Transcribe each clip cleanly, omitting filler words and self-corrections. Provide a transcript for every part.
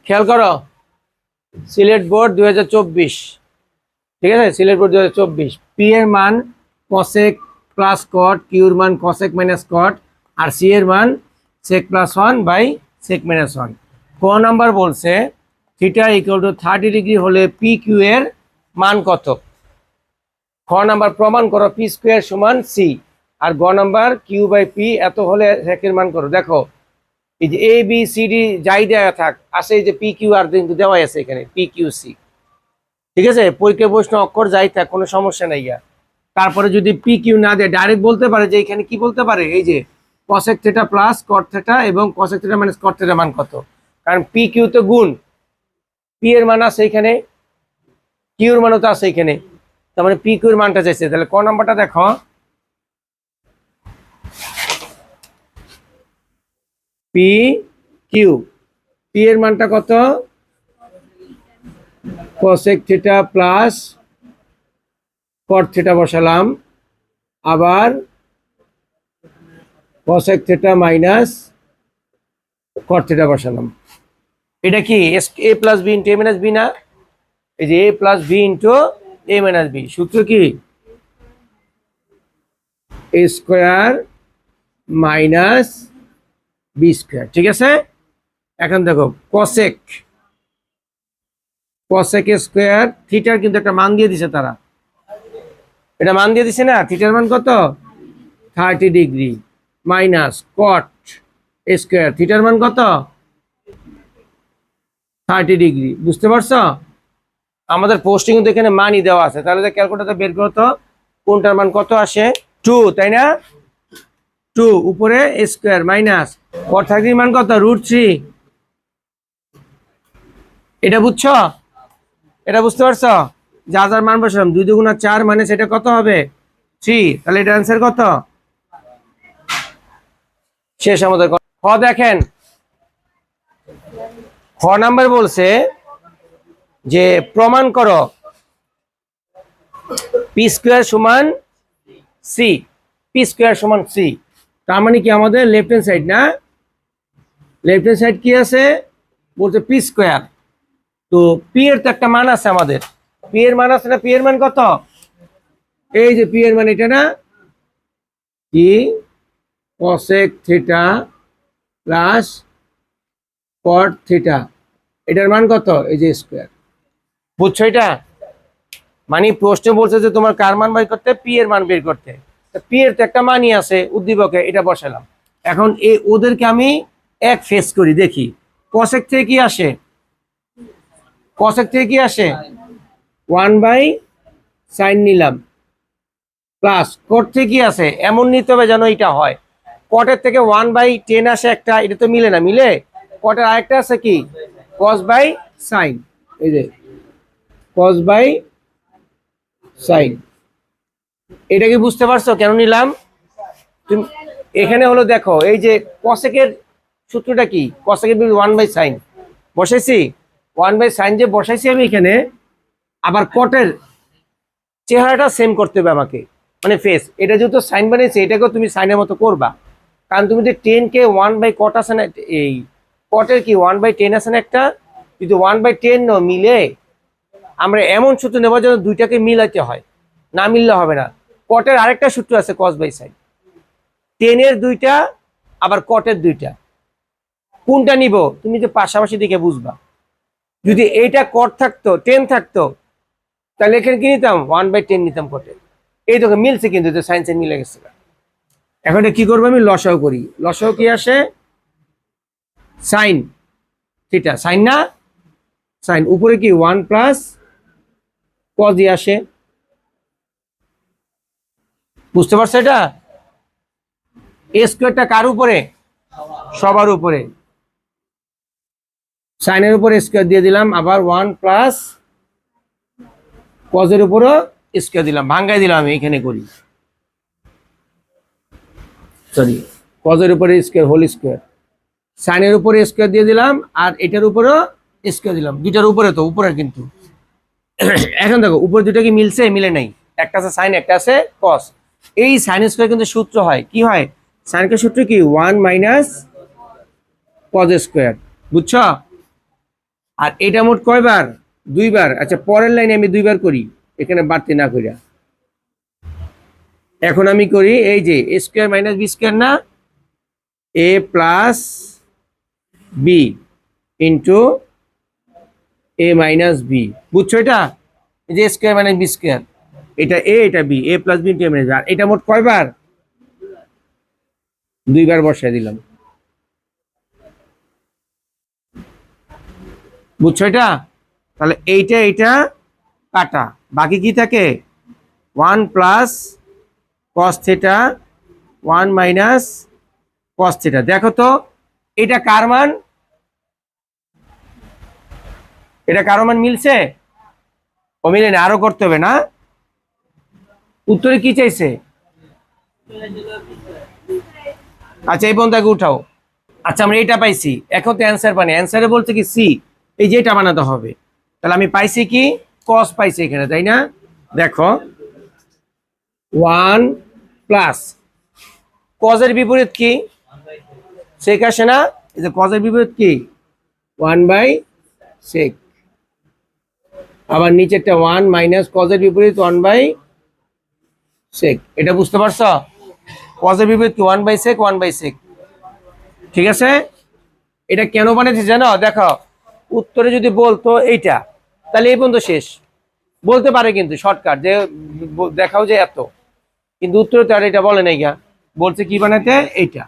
খেয়াল করো, সিলেট বোর্ড 2024, ঠিক আছে, সিলেট বোর্ড 2024। পি এর মান কসেক প্লাস কট, কিউর মান কসেক মাইনাস কট, আর সি এর মান sec plus 1 by sec minus 1। ক নাম্বার বলছে থিটা ইকুয়াল টু 30 ডিগ্রি হলে পি কিউ এর মান কত। খ নাম্বার প্রমাণ করো পি স্কোয়ার সমান সি, আর গ নাম্বার কিউ বাই পি এত হলে সেকের মান করো। দেখো এই যে এ বি সি ডি যাই দেওয়া থাক আসে, এই যে পি কিউ আর কিন্তু দেওয়াই আছে এখানে পি কিউ সি, ঠিক আছে, পরীক্ষায় প্রশ্ন অক্ষর যাই থাক কোনো সমস্যা নাই। তারপরে যদি পি কিউ না দেয় ডাইরেক্ট বলতে পারে যে এখানে কি বলতে পারে, এই যে cosec theta plus cot theta এবং cosec theta minus cot theta মান কত। কারণ পি কিউ তো গুণ, পি এর মান আছে এখানে, কিউর মানও তো আছে এখানে, তার মানে পি কিউর মানটা চাইছে। তাহলে ক নাম্বারটা দেখো, পি কিউ, পি এর মানটা কত, cosec theta plus cot theta বসালাম, আবার cosec theta minus cot theta বসালাম। এটা কি এ প্লাস বি ইন্টু এ মাইনাস বি না, এই যে এ প্লাস বি ইন্টু এ মাইনাস বি, সূত্র কি এ স্কোয়ার মাইনাস বি স্কোয়ার, ঠিক আছে। এখন দেখো কসেক, কসেক স্কোয়ার থিটার কিন্তু একটা মান দিয়ে দিছে তারা, এটা মান দিয়ে দিছে না, থিটার মান কত 30 ডিগ্রি মাইনাস কট স্কোয়ার, থিটার মান কত 30 ডিগ্রি। বুঝতে পারছো, আমাদের পোস্টিং কিন্তু এখানে মানই দেওয়া আছে। তাহলে ক্যালকুলেটর বের করতো কোনটার মান কত আসে, 2, তাই না, 2 উপরে স্কোয়ার মাইনাস কট 30 মান কত √3। এটা বুঝছো, এটা বুঝতে পারছো, যা যার মান বসালাম, 2 × 4 মানে সেটা কত হবে 3। তাহলে এটা অ্যান্সার কত, শেষ আমাদের। খ দেখেন, খ নাম্বার বলছে যে প্রমাণ করো পি স্কোয়ার সমান সি, পি স্কোয়ার সমান সি। তার মানে কি আমাদের লেফট হ্যান্ড সাইড না, লেফট হ্যান্ড সাইড কি আছে বলছে পি স্কোয়ার। তো পি এর তো একটা মান আছে আমাদের, পি এর মান আছে না, পি এর মান কত, এই যে পি এর মান এটা না, কি cosec theta plus cot theta, এটার মান কত, এই যে স্কোয়ার। বুঝছো এটা, মানে প্রশ্ন বলছে যে তোমার কার মান বের করতে, পি এর মান বের করতে। পি এর তো একটা মানই আছে উদ্দীপকে, এটা বসালাম। এখন এই ওদেরকে আমি এক ফেস করি, দেখি কসেক থেকে কি আসে, কসেক থেকে কি আসে 1/sin নিলাম, প্লাস কট থেকে কি আসে, এমন নিতে হবে যেন এটা হয়, কটের থেকে 1/10 আসে একটা, এটা তো মিলে না, মিলে কটের আরেকটা আছে কি cos/sin, এই যে cos/sin। এটা কি বুঝতে পারছো কেন নিলাম তুমি, এখানে হলো দেখো এই যে কসেকের সূত্রটা কি, কসেকের 1/sin বসাইছি, 1/sin যে বসাইছি আমি এখানে, আবার কটের চেহারাটা সেম করতে হবে আমাকে, মানে ফেস, এটা যেহেতু সাইন বানিয়েছে এটাকেও তুমি সাইনের মতো করবা। কারণ তুমি যে 10 কে 1/cot আছে না, এই কটের কি 1/10 আছে না একটা, যদি 1/10 মিলে আমরা এমন সূত্র নেব যেন দুইটাকে মিলাইতে হয়, না মিললে হবে না। কটের আরেকটা সূত্র আছে cos/sin, 10 এর দুইটা আবার কটের দুইটা, কোনটা নিব তুমি যে পাশাপাশি দিকে বুঝবা। যদি এইটা কট থাকতো 10 থাকতো তাহলে এখানে কি নিতাম 1/10 নিতাম কটের, এই দেখো মিলছে কিন্তু সাইন সাইন মিলে গেছে। এখন কি করবো আমি, লসাও করি, লসাও কি আসে সাইন থিটা, সাইন না সাইন, উপরে কি 1 + cos দিয়ে আসে, বুঝতে পারছো এটা। এ স্কোয়ারটা কার উপরে, সবার উপরে, সাইনের উপরে স্কোয়ার দিয়ে দিলাম, আবার 1 + cos এর উপরও স্কোয়ার দিলাম, ভাঙ্গাই দিলাম আমি এখানে করি, সরি cos এর উপরে স্কোয়ার হোল স্কোয়ার, সাইনের উপরে স্কোয়ার দিয়ে দিলাম, আর এটার উপরেও স্কোয়ার দিলাম, দুইটার উপরে তো উপরে কিন্তু। এখন দেখো উপরে দুইটা কি মিলছে, মিলে নাই, একটা আছে সাইন একটা আছে কস। এই সাইন স্কোয়ার কিন্তু সূত্র হয় কি হয়, সাইনের সূত্র কি 1 - cos স্কোয়ার, বুঝছো। আর এটা মোট কয়বার? দুইবার। আচ্ছা, পরের লাইনে আমি দুইবার করি, এখানে বাড়তি না করিয়া। এখন আমি করি এই যে এ স্কোয়ার মাইনাস বি স্কোয়ার না, এ প্লাস বি ইন্টু এ মাইনাস বি। বুঝছো এটা? এই যে স্কোয়ার মাইনাস বি স্কোয়ার, এটা এ এটা বি, এ প্লাস বি ইন্টু এ মাইনাস বি। আর এটা মোট কয়বার? দুইবার বসায় দিলাম। বুঝছো এটা? তাহলে এইটা এইটা কাটা, বাকি কি থাকে? 1 plus cos theta 1 minus cos theta. দেখো তো এটা কার মান? এটা কারো মান মিলছে? ও মিলে না, আরো করতে হবে না? উত্তরে কি চাইছে? আচ্ছা, এই পর্যন্ত আগে উঠাও। আচ্ছা, আমরা এইটা পাইছি, এখন তো অ্যান্সার পানি। অ্যান্সারে বলছে কি সি, এই যে এটা বানাতে হবে। তাহলে আমি পাইছি কি? কস পাইছি এখানে, তাই না? দেখো 1 প্লাস কজের বিপরীত কি? সেক আসে না? এই যে কজের বিপরীত কি? 1 বাই সেক। আবার নিচেরটা 1 মাইনাস কজের বিপরীত 1 বাই সেক। এটা বুঝতে পারছো? কজের বিপরীত কি? 1 বাই সেক, 1 বাই সেক। ঠিক আছে? এটা কেন বানিয়েছে জানো? দেখো, উত্তরে যদি বলতো এইটা, তাহলে এই পর্যন্ত শেষ বলতে পারে, কিন্তু শর্টকাট যে দেখাও যে এত, কিন্তু উত্তরে তো আর এটা বলে নাই গা, বলছে কি বানাতে? এইটা।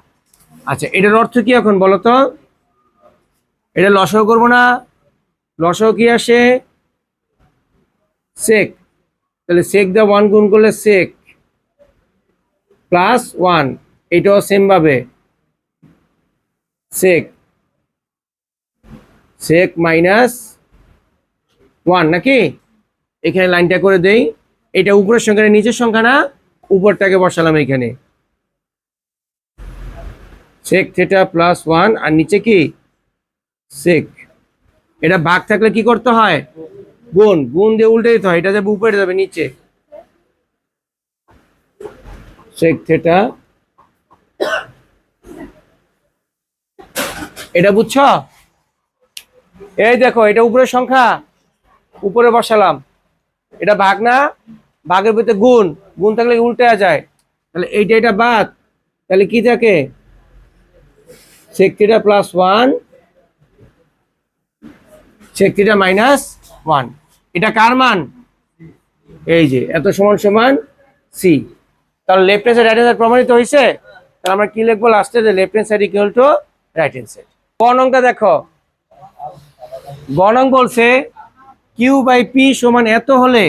আচ্ছা, এটার অর্থ কি এখন বলো তো? এটা লসাগু করবো না? লসাগু কি আসে? সেক। তাহলে সেক দিয়ে 1 গুণ করলে সেক প্লাস 1, এটাও সেম ভাবে সেক, সেক মাইনাস 1 নাকি? এখানে লাইনটা করে দেই। এটা উপরের সংখ্যা না নিচের সংখ্যা না? উপরটাকে বসালাম এখানে, সেক থিটা প্লাস 1, আর নিচে কি? সেক। এটা ভাগ থাকলে কি করতে হয়? গুণ। গুণ দিয়ে উল্টে দিতে হয়, এটা যাবে উপরে, যাবে নিচে। সেক থিটা, এটা বুঝছো? এই দেখো, এটা উপরের সংখ্যা, উপরে বসালাম। এটা ভাগ না? ভাগের ভিতরে গুণ, গুণ থাকলে উল্টে যায়। তাহলে এইটা এটা বাদ, তাহলে কি থাকে? Sec theta plus 1, sec theta minus 1। এটা কার মান? এই যে এত সমান সমান সি। তাহলে left hand side right hand side প্রমাণিত হয়েছে। তাহলে আমরা কি লিখবো লাস্টে? যে left hand side equal to right hand side. গণংটা দেখো, গণং বলছে কিউ বাই পি সমান এত হলে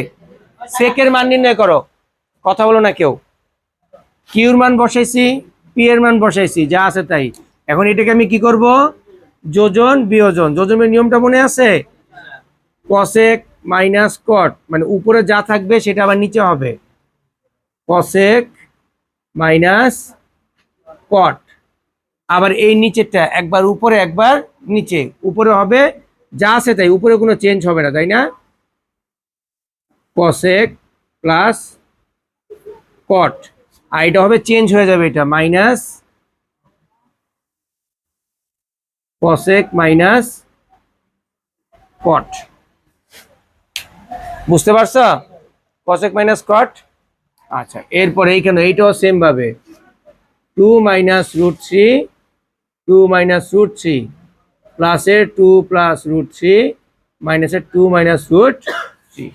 সেকের মান নির্ণয় করো। কথা বলো না কেউ। কিউর মান বসাইছি, পি এর মান বসাইছি, যা আছে তাই। এখন এটাকে আমি কি করব? যোজন বিয়োজন। যোজনের নিয়মটা মনে আছে? কসেক মাইনাস কট, মানে উপরে যা থাকবে সেটা আবার নিচে হবে। কসেক মাইনাস কট, আবার এই নিচেরটা একবার উপরে একবার নিচে। উপরে হবে যা আছে তাই, উপরে কোনো চেঞ্জ হবে না, তাই না? কসেক প্লাস কট, আর এটা হবে চেঞ্জ হয়ে যাবে, এটা মাইনাস কসেক মাইনাস কট। বুঝতে পারছো? কসেক মাইনাস কট। আচ্ছা, এরপরে এইখানে এইটাও সেম ভাবে 2 মাইনাস রুট 3, 2 মাইনাস রুট 3 প্লাসের 2 প্লাস রুট 3 মাইনাসের 2 মাইনাস রুট 3।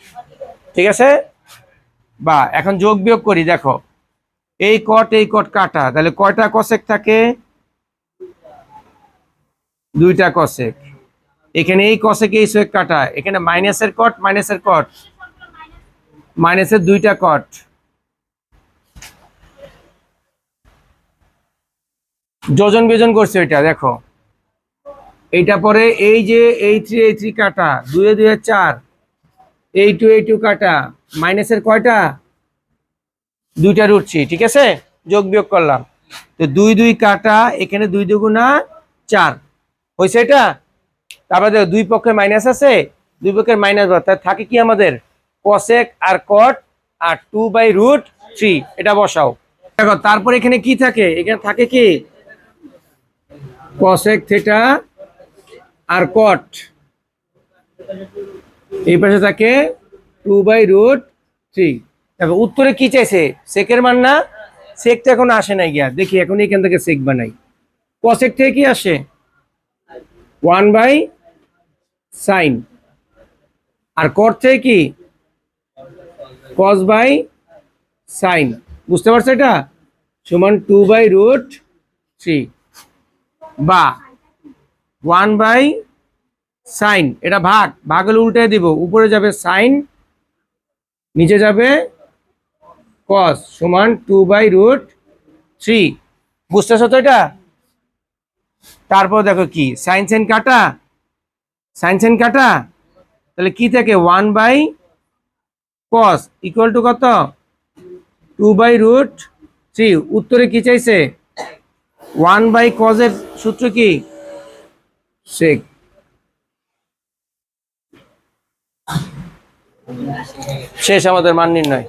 ঠিক আছে? বা এখন যোগ বিয়োগ করি। দেখো, এই কট কাটা, তাহলে কয়টা কসেক থাকে? দুইটা কসেক। এখানে এই কসেক এই সেক কাটা, এখানে মাইনাসের কট মাইনাসের কট, মাইনাসের দুইটা কট। যোজন বিয়োজন করছে এটা, দেখো এইটা পরে এই যে এই 3 কাটা, 2 এ 2 4, এই 2 কাটা, মাইনাসের কয়টা? দুইটা রুট 3। ঠিক আছে, যোগ বিয়োগ করলাম, তো 2 2 কাটা, এখানে 2 দুগুণা 4 হয়েছে এটা। তারপরে দেখো দুই পক্ষে মাইনাস আছে, দুই পক্ষের মাইনাস, তার থাকে কি আমাদের? কসেক আর কট আর 2 বাই রুট 3, এটা বসাও। দেখো তারপর এখানে কি থাকে? এখানে থাকে কি? কসেক থিটা আর কট এই পাশে থাকে 2/√3। দেখো উত্তরে কি চাইছে, সেকের মান না, সেকটা এখন আসে নাই গিয়া, দেখি এখন এখান থেকে সেক বানাই। কসেক থেকে কি আসে 1/sin, আর কর থেকে কি cos/sin। বুঝতে পারছো এটা সমান 2/√3 বা 1/sin। এটা ভাগ ভাগ হলে উল্টে দিব, উপরে যাবে সাইন, নিচে যাবে cos সমান 2/√3। বুঝতেছো তো এটা? তারপর দেখো কি সাইন সাইন কাটা, সাইন সাইন কাটা, তাহলে কি থাকে 1/cos ইকুয়াল টু কত 2/√3। উত্তরে কি চাইছে 1/cos এর সূত্র কি সেক। শেষ আমাদের মান নির্ণয়।